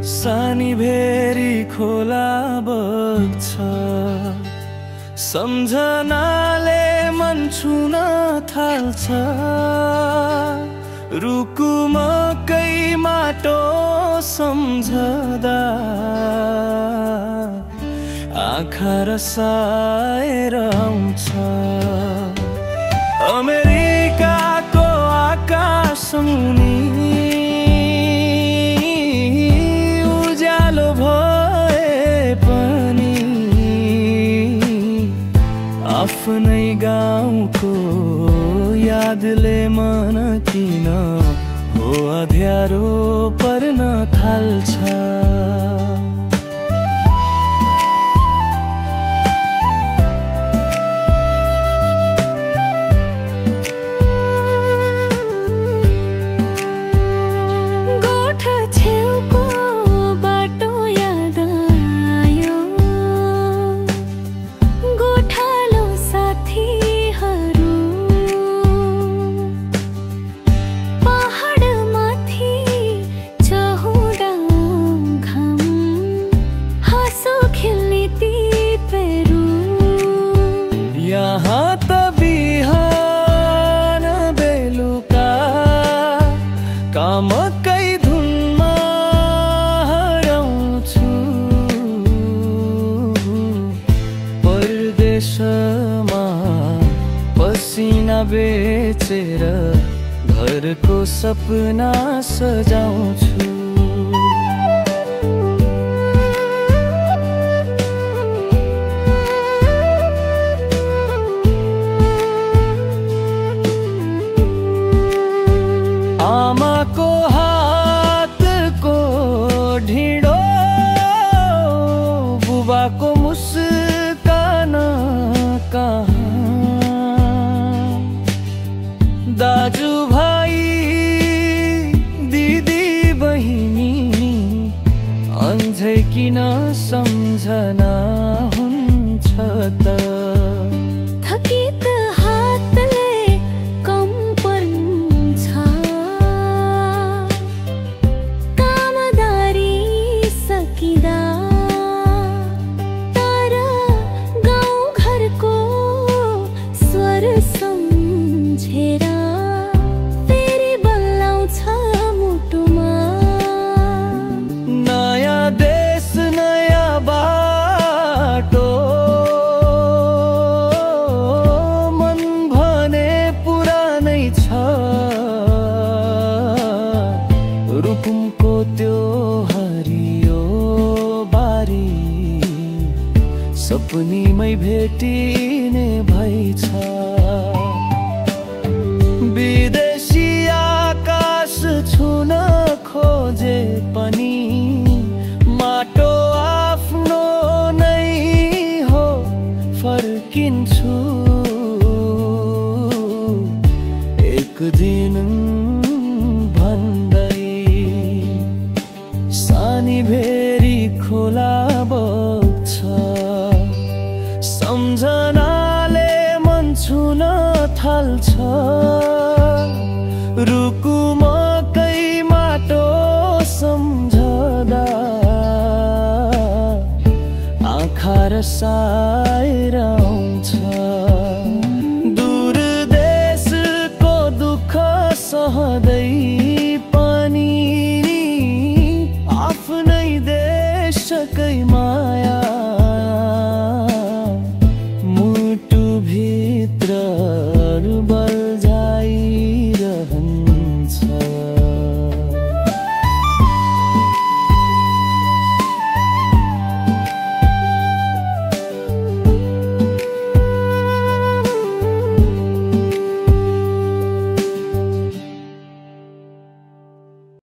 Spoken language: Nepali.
सानी भेरी खोला बग्छ, सम्झनाले मन छुन थाल्छ। रुकु मकै माटो सम्झदा आँखा रसाएर आउँछ। अमेरिकाको आकाश मुनि उज्यालो भए पनि आफ्नै गाउँको यादले मन किन हो अँध्यारो पर्न थाल्छ। यहाँ त बिहान बेलुका कामकै धुनमा हराउँछु। परदेशमा पसिना बेचेर घरको सपना सजाउँछु। आमाको हातको ढिँडो, बुबाको मुस्कान कहाँ, दाजु भाइ दिदी बहिनी अझै किन सम्झना हुन्छ त। रुकुमको त्यो हरियो बारी सपनीमै भेटिने भइछ। विदेशी आकाश छुन खोजे पनि माटो आफ्नो नै हो फर्किन्छु। एक दिन सानी भेरी खोला बग्छ, सम्झनाले मन छुन थाल्छ। रुकु मकै माटो सम्झदा आँखा रसाएर